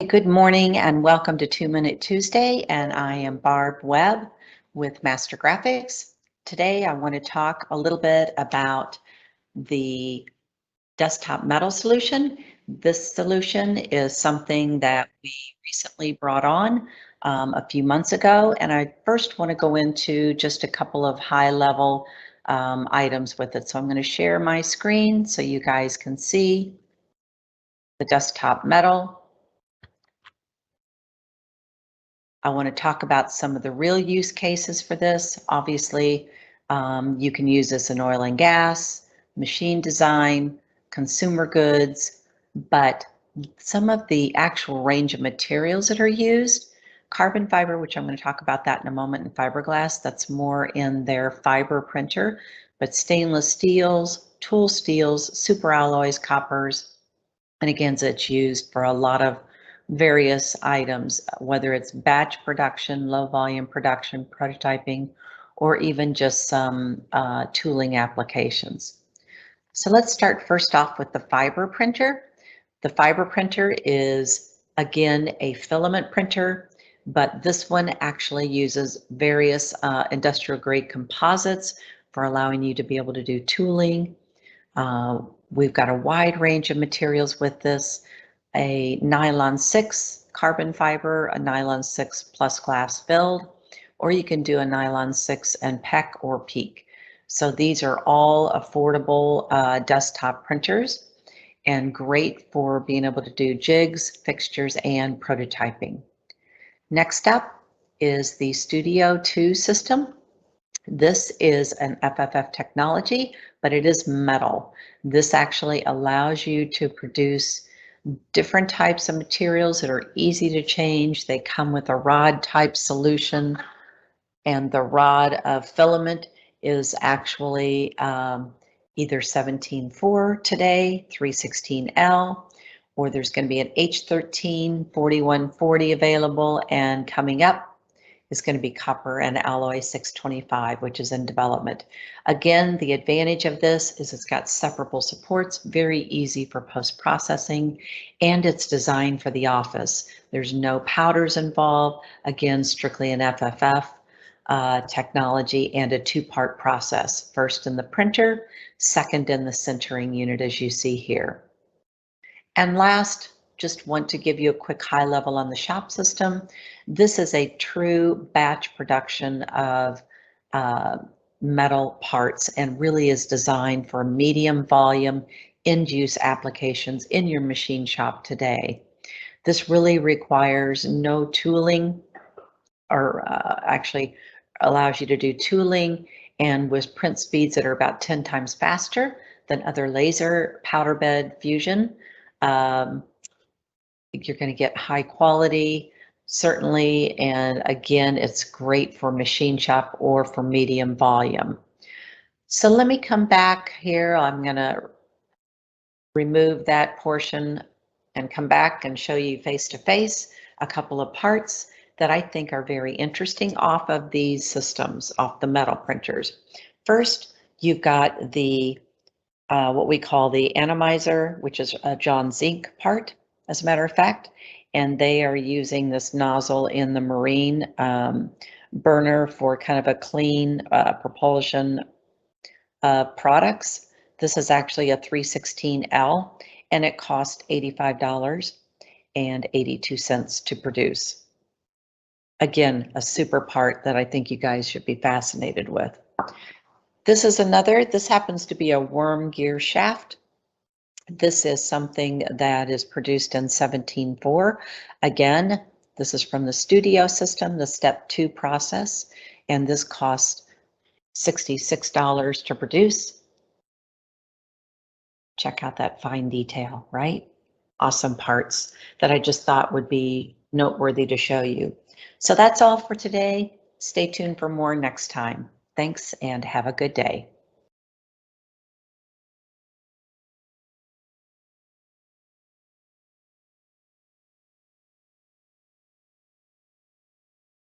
Good morning and welcome to 2-Minute Tuesday, and I am Barb Webb with MasterGraphics. Today I want to talk a little bit about the desktop metal solution. This solution is something that we recently brought on a few months ago, and I first want to go into just a couple of high-level items with it. So I'm going to share my screen so you guys can see the desktop metal. I want to talk about some of the real use cases for this. Obviously, you can use this in oil and gas, machine design, consumer goods, but some of the actual range of materials that are used, carbon fiber, which I'm going to talk about that in a moment, and fiberglass, that's more in their fiber printer, but stainless steels, tool steels, super alloys, coppers, and again, it's used for a lot of various items, whether it's batch production, low volume production, prototyping, or even just some tooling applications. So let's start first off with the fiber printer. The fiber printer is, again, a filament printer, but this one actually uses various industrial grade composites for allowing you to be able to do tooling. We've got a wide range of materials with this, a nylon 6 carbon fiber, a nylon 6 plus glass filled, or you can do a nylon 6 and PEC or PEEK. So these are all affordable desktop printers and great for being able to do jigs, fixtures, and prototyping. Next up is the Studio 2 system. This is an FFF technology, but it is metal. This actually allows you to produce different types of materials that are easy to change. They come with a rod type solution, and the rod of filament is actually either 17.4 today, 316L, or there's going to be an H13 4140 available, and coming up is going to be copper and alloy 625, which is in development. Again, the advantage of this is it's got separable supports, very easy for post-processing, and it's designed for the office. There's no powders involved. Again, strictly an FFF technology and a two-part process. First in the printer, second in the sintering unit, as you see here. And last, just want to give you a quick high level on the shop system. This is a true batch production of metal parts and really is designed for medium volume end use applications in your machine shop today. This really requires no tooling, or actually allows you to do tooling, and with print speeds that are about 10 times faster than other laser powder bed fusion. You're going to get high quality, certainly, and again, it's great for machine shop or for medium volume. So let me come back here. I'm going to remove that portion and come back and show you face to face a couple of parts that I think are very interesting off of these systems, off the metal printers. First, you've got the what we call the atomizer, which is a John Zink part, as a matter of fact, and they are using this nozzle in the marine burner for kind of a clean propulsion products. This is actually a 316L, and it cost $85.82 to produce. Again, a super part that I think you guys should be fascinated with. This is another, this happens to be a worm gear shaft. This is something that is produced in 17.4. Again, this is from the Studio system, the step 2 process, and this costs $66 to produce. Check out that fine detail, right? Awesome parts that I just thought would be noteworthy to show you. So that's all for today. Stay tuned for more next time. Thanks and have a good day.